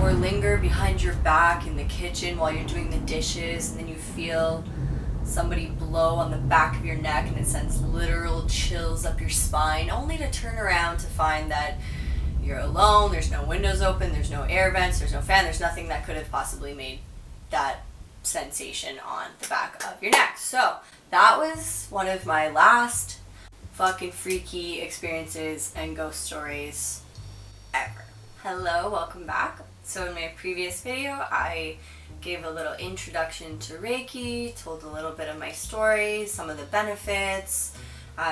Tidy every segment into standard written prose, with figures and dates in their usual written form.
or linger behind your back in the kitchen while you're doing the dishes, and then you feel somebody blow on the back of your neck and it sends literal chills up your spine, only to turn around to find that you're alone, there's no windows open, there's no air vents, there's no fan, there's nothing that could have possibly made that sensation on the back of your neck. So that was one of my last fucking freaky experiences and ghost stories ever. Hello, welcome back. So in my previous video, I gave a little introduction to Reiki, told a little bit of my story, some of the benefits,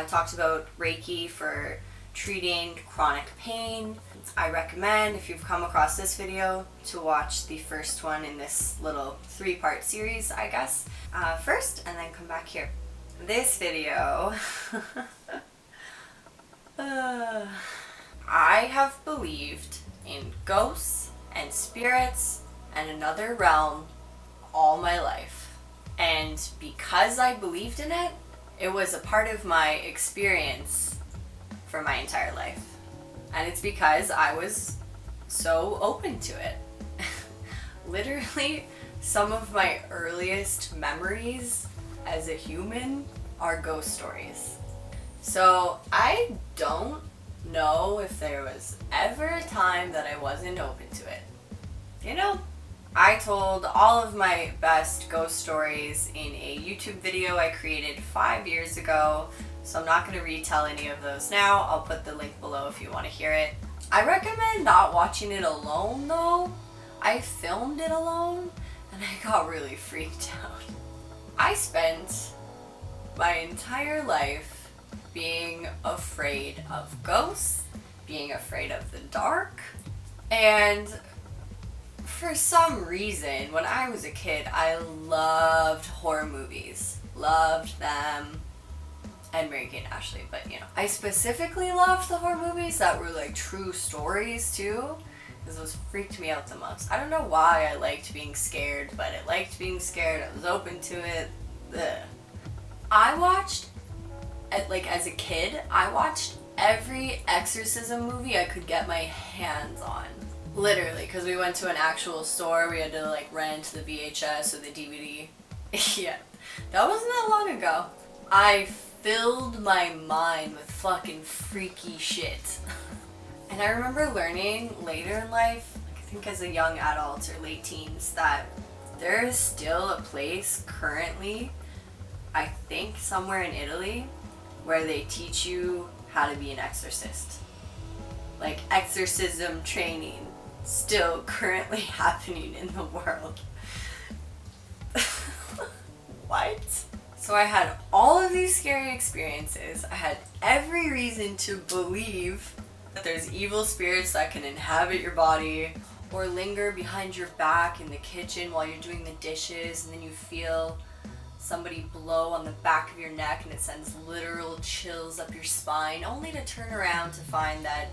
talked about Reiki for treating chronic pain. I recommend, if you've come across this video, to watch the first one in this little 3-part series, I guess, first, and then come back here. This video, I have believed in ghosts and spirits and another realm all my life. And because I believed in it, it was a part of my experience for my entire life. And it's because I was so open to it. Literally, some of my earliest memories as a human are ghost stories. So I don't know if there was ever a time that I wasn't open to it. You know, I told all of my best ghost stories in a YouTube video I created 5 years ago, so I'm not going to retell any of those now. I'll put the link below if you want to hear it. I recommend not watching it alone though. I filmed it alone and I got really freaked out. I spent my entire life being afraid of ghosts, being afraid of the dark, and for some reason, when I was a kid, I loved horror movies. Loved them. And Mary-Kate and Ashley, but you know. I specifically loved the horror movies that were like true stories too, because those freaked me out the most. I don't know why I liked being scared, but I liked being scared. I was open to it. Ugh. I watched, as a kid, I watched every exorcism movie I could get my hands on. Literally, because we went to an actual store, we had to like rent the VHS or the DVD. Yeah, that wasn't that long ago. I filled my mind with fucking freaky shit. And I remember learning later in life, I think as a young adult or late teens, that there is still a place currently, I think somewhere in Italy, where they teach you how to be an exorcist. Like exorcism training still currently happening in the world. What? So I had all of these scary experiences. I had every reason to believe that there's evil spirits that can inhabit your body or linger behind your back in the kitchen while you're doing the dishes, and then you feel somebody blow on the back of your neck and it sends literal chills up your spine, only to turn around to find that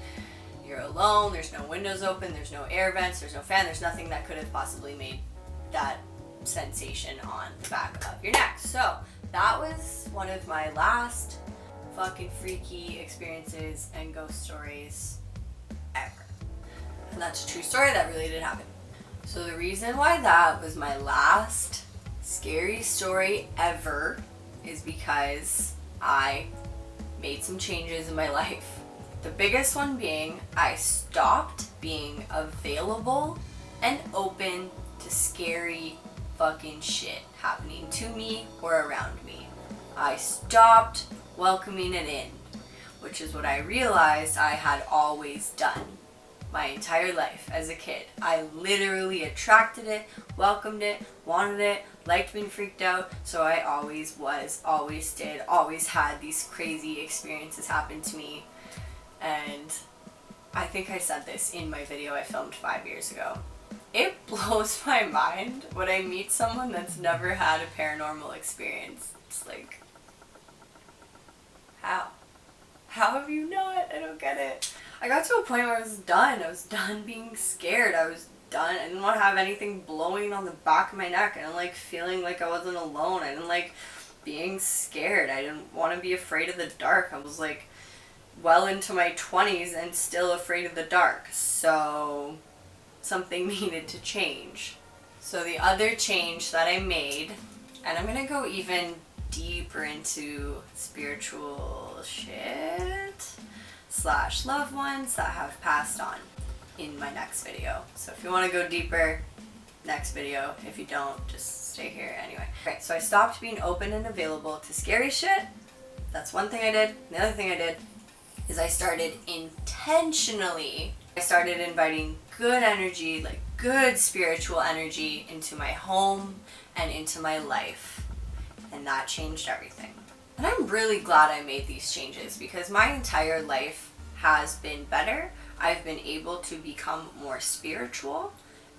you're alone, there's no windows open, there's no air vents, there's no fan, there's nothing that could have possibly made that sensation on the back of your neck. So that was one of my last fucking freaky experiences and ghost stories ever. And that's a true story, that really did happen. So the reason why that was my last scary story ever is because I made some changes in my life. The biggest one being I stopped being available and open to scary fucking shit happening to me or around me. I stopped welcoming it in, which is what I realized I had always done my entire life as a kid. I literally attracted it, welcomed it, wanted it, liked being freaked out, so I always was, always did, always had these crazy experiences happen to me. And I think I said this in my video I filmed 5 years ago. It blows my mind when I meet someone that's never had a paranormal experience. It's like, how? How have you not? I don't get it. I got to a point where I was done. I was done being scared. I was done. I didn't want to have anything blowing on the back of my neck. I didn't like feeling like I wasn't alone. I didn't like being scared. I didn't want to be afraid of the dark. I was like well into my 20s and still afraid of the dark. So something needed to change. So the other change that I made, and I'm gonna go even deeper into spiritual shit / loved ones that have passed on in my next video. So if you want to go deeper, next video. If you don't, just stay here anyway. Okay, so I stopped being open and available to scary shit. That's one thing I did. The other thing I did is I started intentionally, I started inviting good energy, like good spiritual energy into my home and into my life. And that changed everything. And I'm really glad I made these changes because my entire life has been better. I've been able to become more spiritual,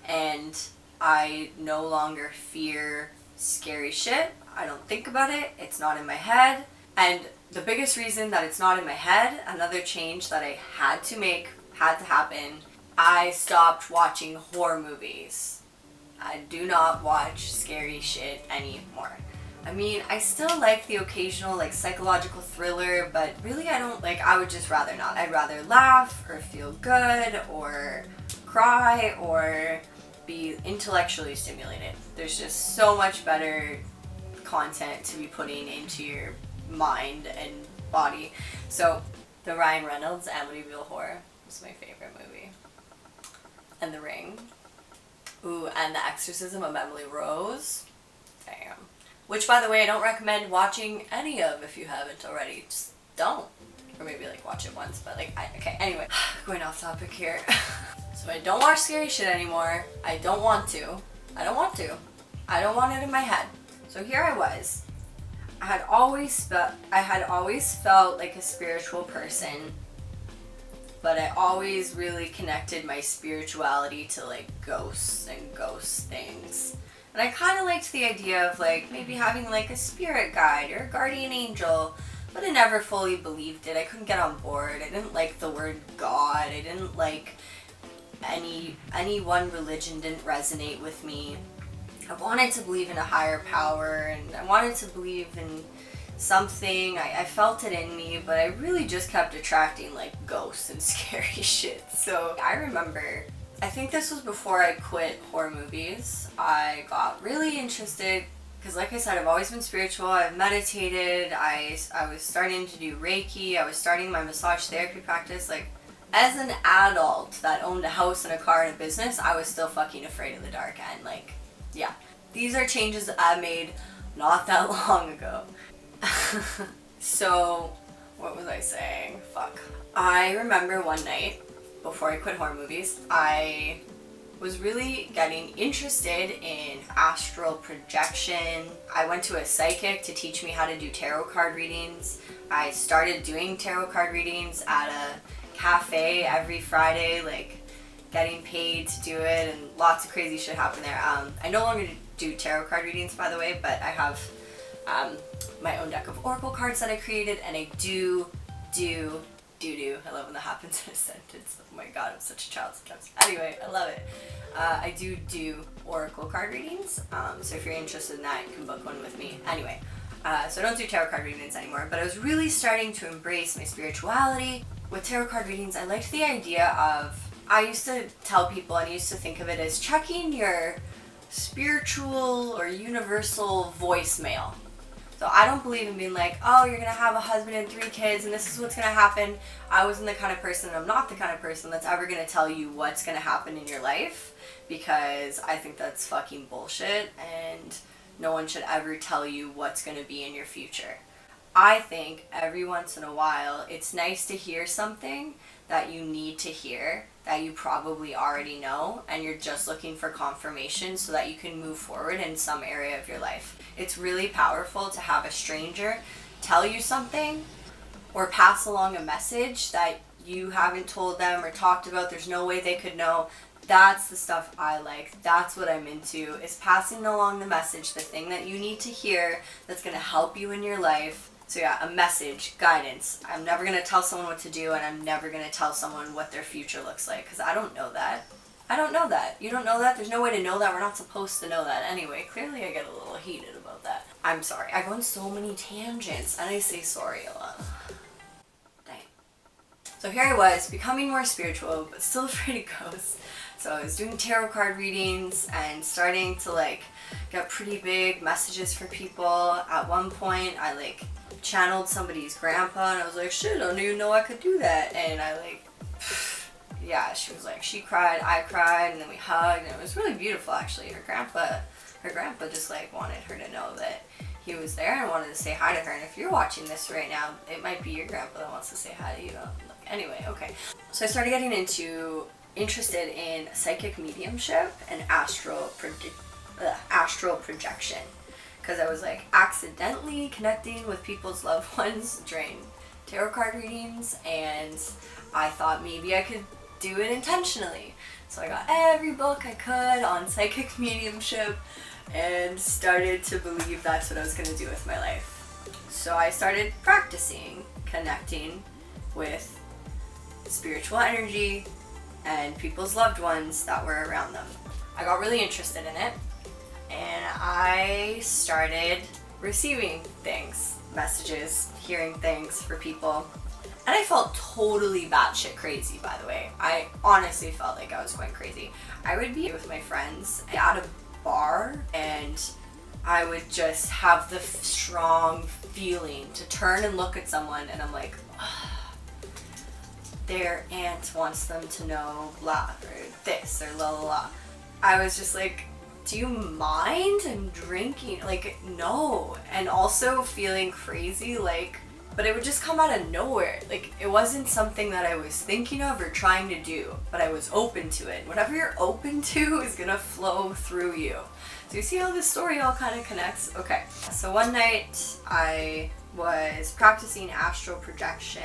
and I no longer fear scary shit. I don't think about it. It's not in my head. And the biggest reason that it's not in my head, another change that I had to make, had to happen, I stopped watching horror movies. I do not watch scary shit anymore. I mean, I still like the occasional like psychological thriller, but really I don't like, I would just rather not. I'd rather laugh or feel good or cry or be intellectually stimulated. There's just so much better content to be putting into your mind and body. So the Ryan Reynolds Amityville Horror was my favorite movie. And The Ring. Ooh, and The Exorcism of Emily Rose. Damn. Which, by the way, I don't recommend watching any of if you haven't already. Just don't. Or maybe, like, watch it once, but, like, okay, anyway. Going off topic here. So I don't watch scary shit anymore. I don't want to. I don't want it in my head. So here I was. I had always felt like a spiritual person, but I always really connected my spirituality to, like, ghosts and ghost things. And I kind of liked the idea of, like, maybe having, like, a spirit guide or a guardian angel, but I never fully believed it. I couldn't get on board. I didn't like the word God. I didn't like any one religion didn't resonate with me. I wanted to believe in a higher power, and I wanted to believe in something. I felt it in me, but I really just kept attracting, like, ghosts and scary shit. So I remember, I think this was before I quit horror movies. I got really interested because, like I said, I've always been spiritual. I've meditated. I was starting to do Reiki. I was starting my massage therapy practice. Like, as an adult that owned a house and a car and a business, I was still fucking afraid of the dark. And, like, yeah. These are changes that I made not that long ago. So, what was I saying? Fuck. I remember one night, before I quit horror movies, I was really getting interested in astral projection. I went to a psychic to teach me how to do tarot card readings. I started doing tarot card readings at a cafe every Friday, like getting paid to do it, and lots of crazy shit happened there. I no longer do tarot card readings, by the way, but I have my own deck of oracle cards that I created, and I do. I love when that happens in a sentence. Oh my god, I'm such a child sometimes. Anyway, I love it. I do oracle card readings, so if you're interested in that, you can book one with me. Anyway, so I don't do tarot card readings anymore, but I was really starting to embrace my spirituality. With tarot card readings, I liked the idea of, I used to tell people, and I used to think of it as checking your spiritual or universal voicemail. So I don't believe in being like, oh, you're going to have a husband and 3 kids and this is what's going to happen. I wasn't the kind of person, and I'm not the kind of person that's ever going to tell you what's going to happen in your life, because I think that's fucking bullshit, and no one should ever tell you what's going to be in your future. I think every once in a while it's nice to hear something that you need to hear, that you probably already know, and you're just looking for confirmation so that you can move forward in some area of your life. It's really powerful to have a stranger tell you something or pass along a message that you haven't told them or talked about. There's no way they could know. That's the stuff I like. That's what I'm into, is passing along the message, the thing that you need to hear that's going to help you in your life. So yeah, a message, guidance. I'm never going to tell someone what to do, and I'm never going to tell someone what their future looks like, because I don't know that. I don't know that. You don't know that? There's no way to know that. We're not supposed to know that anyway. Clearly I get a little heated about that. I'm sorry. I go on so many tangents, and I say sorry a lot. Dang. So here I was, becoming more spiritual, but still afraid of ghosts. So I was doing tarot card readings and starting to like get pretty big messages for people. At one point I like channeled somebody's grandpa and I was like, shit, I don't even know I could do that. And I like, yeah, she was like, she cried, I cried, and then we hugged, and it was really beautiful actually. Her grandpa just like wanted her to know that he was there and wanted to say hi to her. And if you're watching this right now, it might be your grandpa that wants to say hi to you. Anyway, okay. So I started getting interested in psychic mediumship and astral projection, because I was like accidentally connecting with people's loved ones during tarot card readings, and I thought maybe I could do it intentionally. So I got every book I could on psychic mediumship and started to believe that's what I was going to do with my life. So I started practicing connecting with spiritual energy and people's loved ones that were around them. I got really interested in it and I started receiving things, messages, hearing things for people. And I felt totally batshit crazy, by the way. I honestly felt like I was going crazy. I would be with my friends at a bar and I would just have the strong feeling to turn and look at someone and I'm like, their aunt wants them to know blah, or this, or la la la. I was just like, do you mind? I'm drinking. Like, no. And also feeling crazy, like, but it would just come out of nowhere. Like, it wasn't something that I was thinking of or trying to do, but I was open to it. Whatever you're open to is gonna flow through you. So you see how this story all kind of connects? Okay. So one night I was practicing astral projection,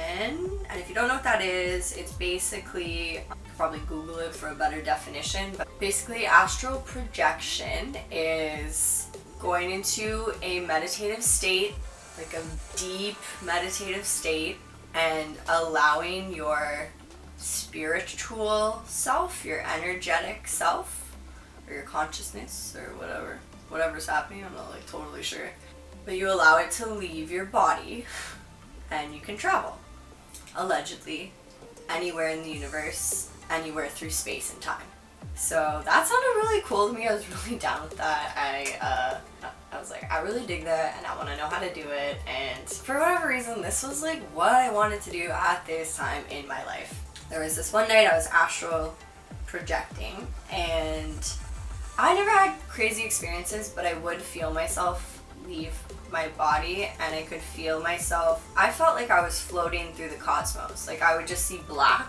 and if you don't know what that is, it's basically, you could probably Google it for a better definition, but basically astral projection is going into a meditative state, like a deep meditative state, and allowing your spiritual self, your energetic self, or your consciousness, or whatever's happening, I'm not like totally sure, but you allow it to leave your body and you can travel, allegedly, anywhere in the universe, anywhere through space and time. So that sounded really cool to me. I was really down with that. I was like, I really dig that and I want to know how to do it, and for whatever reason this was like what I wanted to do at this time in my life. There was this one night I was astral projecting and I never had crazy experiences, but I would feel myself leave my body and I could feel myself. I felt like I was floating through the cosmos. Like I would just see black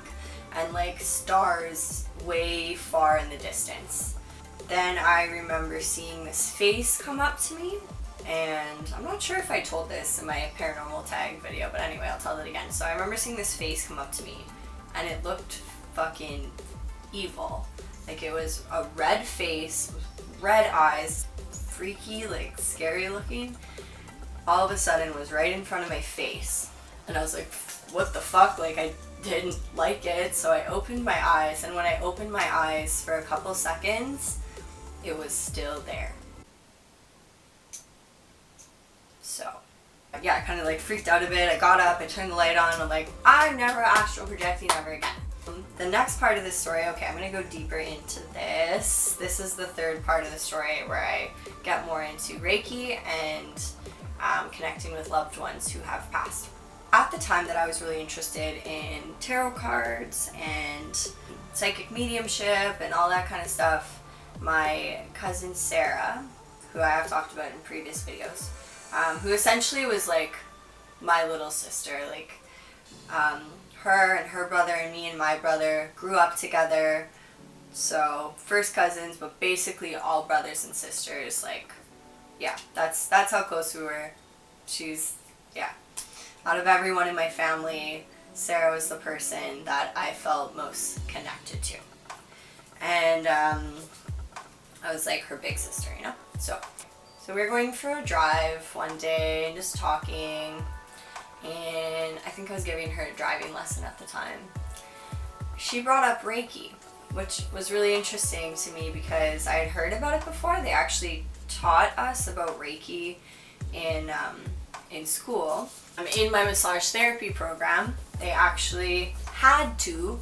and like stars way far in the distance. Then I remember seeing this face come up to me, and I'm not sure if I told this in my Paranormal Tag video, but anyway, I'll tell it again. So I remember seeing this face come up to me and it looked fucking evil. Like it was a red face with red eyes, freaky, like scary looking. All of a sudden was right in front of my face and I was like, what the fuck? Like I didn't like it, so I opened my eyes, and when I opened my eyes for a couple seconds it was still there. So yeah, I kind of like freaked out a bit. I got up, I turned the light on, I'm like, I'm never astral projecting ever again. The next part of this story, okay, I'm gonna go deeper into this. This is the third part of the story where I get more into Reiki and connecting with loved ones who have passed. At the time that I was really interested in tarot cards and psychic mediumship and all that kind of stuff, my cousin Sarah, who I have talked about in previous videos, who essentially was like my little sister, like her and her brother and me and my brother grew up together, so first cousins, but basically all brothers and sisters. Like, yeah, that's how close we were. She's, yeah, out of everyone in my family, Sarah was the person that I felt most connected to, and I was like her big sister, you know? So we were going for a drive one day and just talking, and I think I was giving her a driving lesson at the time. She brought up Reiki, which was really interesting to me because I had heard about it before. They actually taught us about Reiki in school. I'm in my massage therapy program, they actually had to.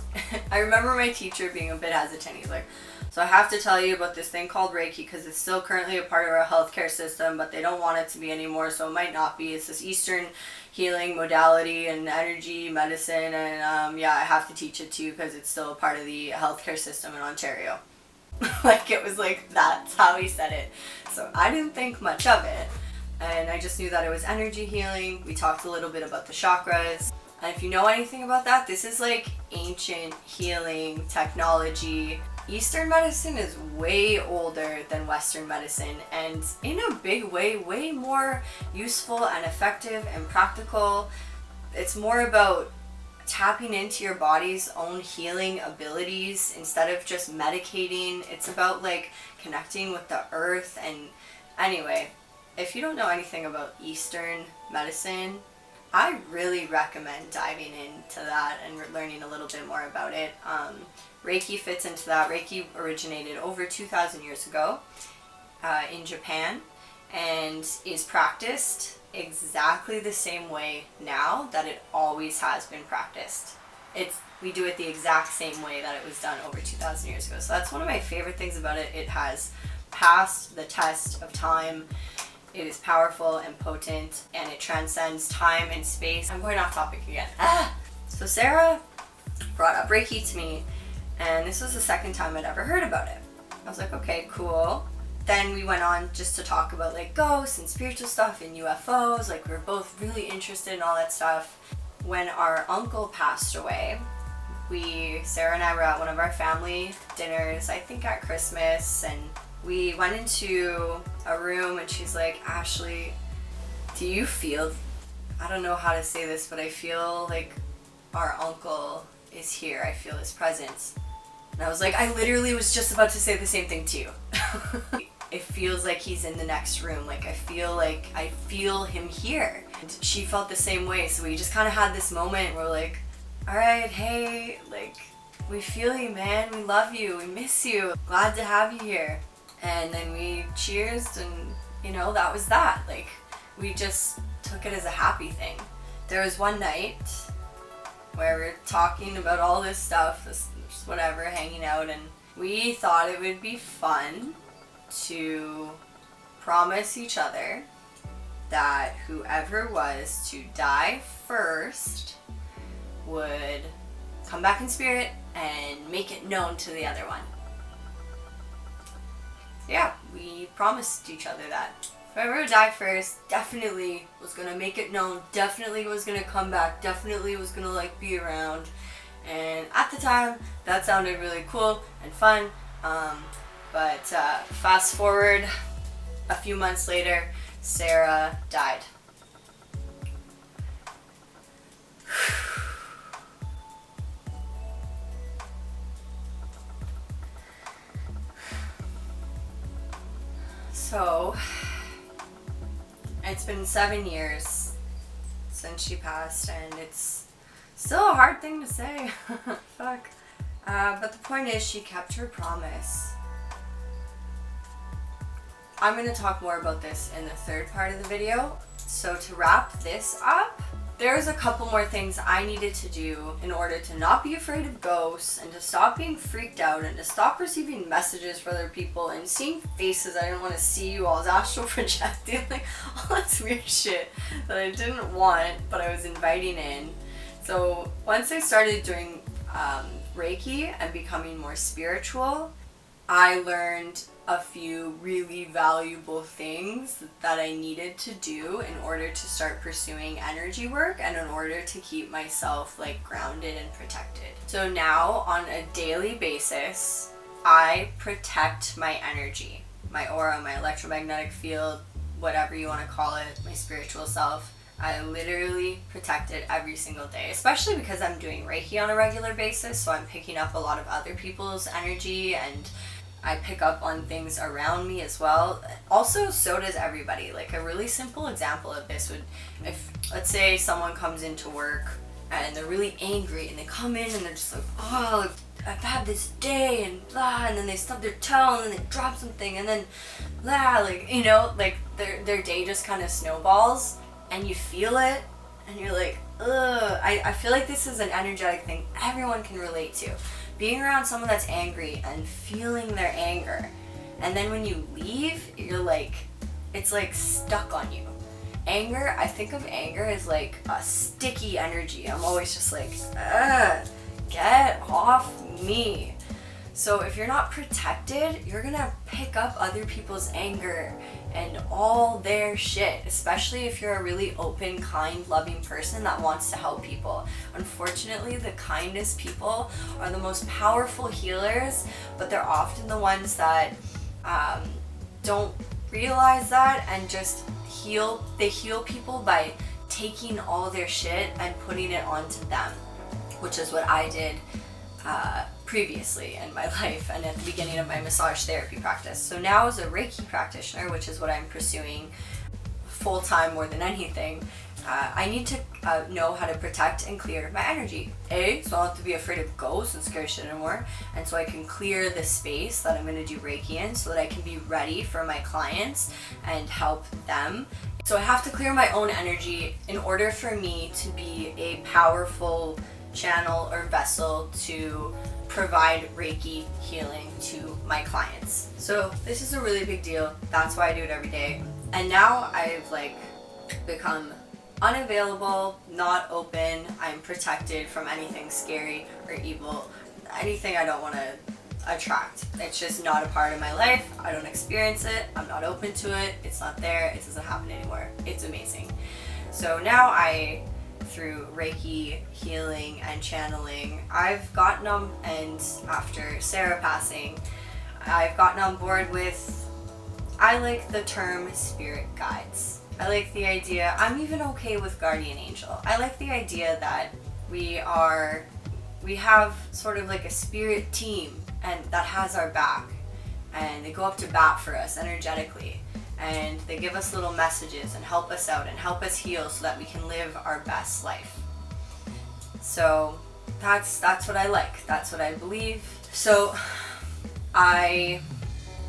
I remember my teacher being a bit hesitant. He's like, so I have to tell you about this thing called Reiki because it's still currently a part of our healthcare system, but they don't want it to be anymore, so it might not be. It's this Eastern healing modality and energy medicine, and yeah, I have to teach it to you because it's still a part of the healthcare system in Ontario. Like, it was like, that's how he said it. So I didn't think much of it, and I just knew that it was energy healing. We talked a little bit about the chakras. And if you know anything about that, this is like ancient healing technology. Eastern medicine is way older than Western medicine, and in a big way, way more useful and effective and practical. It's more about tapping into your body's own healing abilities instead of just medicating. It's about like connecting with the earth. And anyway, if you don't know anything about Eastern medicine, I really recommend diving into that and learning a little bit more about it. Reiki fits into that. Reiki originated over 2,000 years ago in Japan and is practiced exactly the same way now that it always has been practiced. We do it the exact same way that it was done over 2,000 years ago. So that's one of my favorite things about it. It has passed the test of time. It is powerful and potent, and it transcends time and space. I'm going off topic again. So Sarah brought up Reiki to me, and this was the second time I'd ever heard about it. I was like, okay, cool. Then we went on just to talk about like ghosts and spiritual stuff and UFOs. Like, we were both really interested in all that stuff. When our uncle passed away, Sarah and I were at one of our family dinners, I think at Christmas, and we went into a room and she's like, Ashley, do you feel, I don't know how to say this, but I feel like our uncle is here. I feel his presence. And I was like, I literally was just about to say the same thing to you. It feels like he's in the next room. Like, I feel him here. And she felt the same way. So we just kind of had this moment where we're like, all right, hey, like, we feel you, man. We love you. We miss you. Glad to have you here. And then we cheersed, and you know, that was that. Like, we just took it as a happy thing. There was one night where we were talking about all this stuff, this whatever, hanging out, and we thought it would be fun to promise each other that whoever was to die first would come back in spirit and make it known to the other one. Yeah, we promised each other that whoever would die first definitely was gonna make it known, definitely was gonna come back, definitely was gonna like be around. And at the time, that sounded really cool and fun. But fast forward a few months later, Sarah died. So, it's been 7 years since she passed, and it's still a hard thing to say. Fuck. But the point is, she kept her promise. I'm going to talk more about this in the third part of the video. So to wrap this up, there's a couple more things I needed to do in order to not be afraid of ghosts, and to stop being freaked out, and to stop receiving messages from other people and seeing faces I didn't want to see while I was astral projecting, like all this weird shit that I didn't want but I was inviting in. So once I started doing Reiki and becoming more spiritual, I learned a few really valuable things that I needed to do in order to start pursuing energy work and in order to keep myself like grounded and protected. So now on a daily basis, I protect my energy, my aura, my electromagnetic field, whatever you want to call it, my spiritual self. I literally protect it every single day, especially because I'm doing Reiki on a regular basis, so I'm picking up a lot of other people's energy, and I pick up on things around me as well. Also, so does everybody. Like, a really simple example of this would, if, let's say someone comes into work and they're really angry, and they come in and they're just like, oh, I've had this day, and blah, and then they stub their toe, and then they drop something, and then blah, like, you know, like, their day just kind of snowballs, and you feel it, and you're like, I feel like this is an energetic thing everyone can relate to. Being around someone that's angry and feeling their anger. And then when you leave, you're like, it's like stuck on you. Anger, I think of anger as like a sticky energy. I'm always just like, get off me. So if you're not protected, you're gonna pick up other people's anger and all their shit, especially if you're a really open, kind, loving person that wants to help people. Unfortunately, the kindest people are the most powerful healers, but they're often the ones that don't realize that and just they heal people by taking all their shit and putting it onto them, which is what I did previously in my life and at the beginning of my massage therapy practice. So now as a Reiki practitioner, which is what I'm pursuing full-time more than anything, I need to know how to protect and clear my energy. So I don't have to be afraid of ghosts and scary shit anymore, and so I can clear the space that I'm going to do Reiki in so that I can be ready for my clients and help them. So I have to clear my own energy in order for me to be a powerful channel or vessel to provide Reiki healing to my clients. So this is a really big deal. That's why I do it every day. And now I've become unavailable, not open. I'm protected from anything scary or evil, anything I don't want to attract. It's just not a part of my life. I don't experience it. I'm not open to it. It's not there. It doesn't happen anymore. It's amazing. So now through Reiki healing and channeling, I've gotten on, and after Sarah passing, I've gotten on board with, I like the term spirit guides. I like the idea, I'm even okay with guardian angel. I like the idea that we have sort of like a spirit team and that has our back, and they go up to bat for us energetically, and they give us little messages and help us out and help us heal so that we can live our best life. So that's what I like. That's what I believe. So I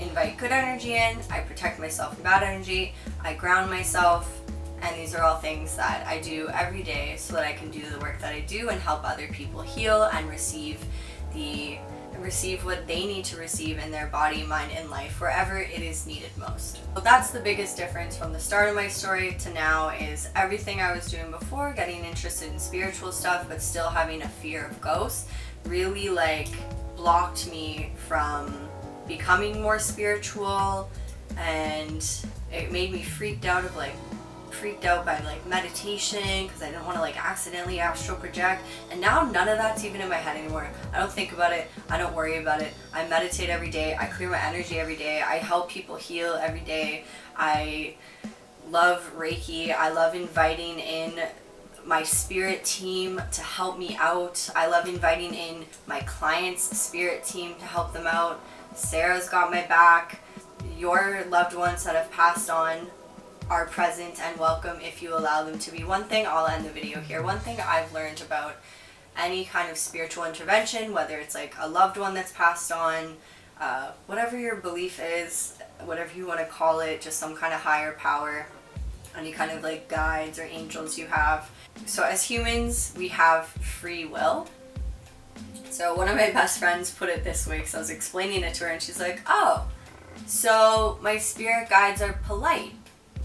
invite good energy in, I protect myself from bad energy, I ground myself, and these are all things that I do every day so that I can do the work that I do and help other people heal and receive what they need to receive in their body, mind, and life wherever it is needed most. So that's the biggest difference from the start of my story to now, is everything I was doing before, getting interested in spiritual stuff but still having a fear of ghosts, really blocked me from becoming more spiritual, and it made me freaked out by meditation because I didn't want to accidentally astral project. And now none of that's even in my head anymore. I don't think about it. I don't worry about it. I meditate every day. I clear my energy every day. I help people heal every day. I love Reiki. I love inviting in my spirit team to help me out. I love inviting in my clients' spirit team to help them out. Sarah's got my back. Your loved ones that have passed on are present and welcome if you allow them to be. One thing, I'll end the video here, one thing I've learned about any kind of spiritual intervention, whether it's a loved one that's passed on, whatever your belief is, whatever you want to call it, just some kind of higher power, any kind of guides or angels you have. So as humans, we have free will. So one of my best friends put it this way, because I was explaining it to her and she's like, oh, so my spirit guides are polite.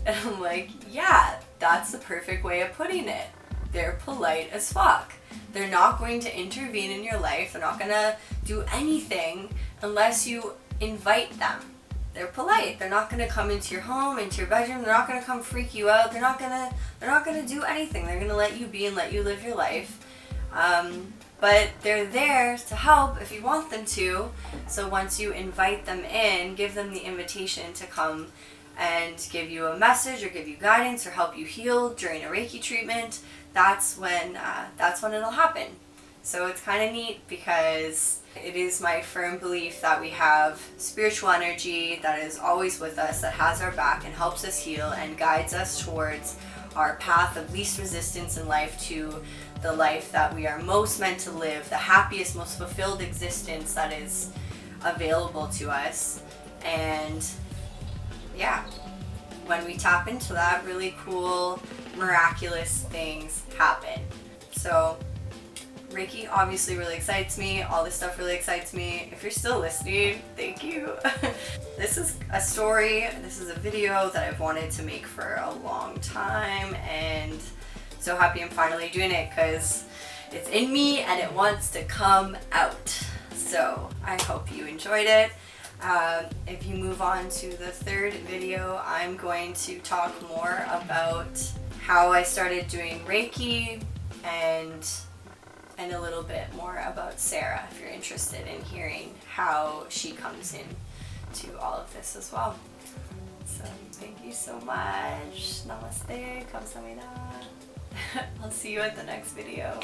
And I'm like, yeah, that's the perfect way of putting it. They're polite as fuck. They're not going to intervene in your life. They're not going to do anything unless you invite them. They're polite. They're not going to come into your home, into your bedroom. They're not going to come freak you out. They're not going to do anything. They're going to let you be and let you live your life. But they're there to help if you want them to. So once you invite them in, give them the invitation to come and give you a message or give you guidance or help you heal during a Reiki treatment, that's when it'll happen. So it's kind of neat because it is my firm belief that we have spiritual energy that is always with us, that has our back and helps us heal and guides us towards our path of least resistance in life, to the life that we are most meant to live, the happiest, most fulfilled existence that is available to us. And yeah, when we tap into that really cool miraculous things happen. So Reiki obviously really excites me. All this stuff really excites me. If you're still listening, thank you. This is a story, this is a video that I've wanted to make for a long time, and so happy I'm finally doing it because it's in me and it wants to come out. So I hope you enjoyed it. If you move on to the third video, I'm going to talk more about how I started doing Reiki and a little bit more about Sarah, if you're interested in hearing how she comes in to all of this as well. So thank you so much. Namaste, kamsahamnida. I'll see you at the next video.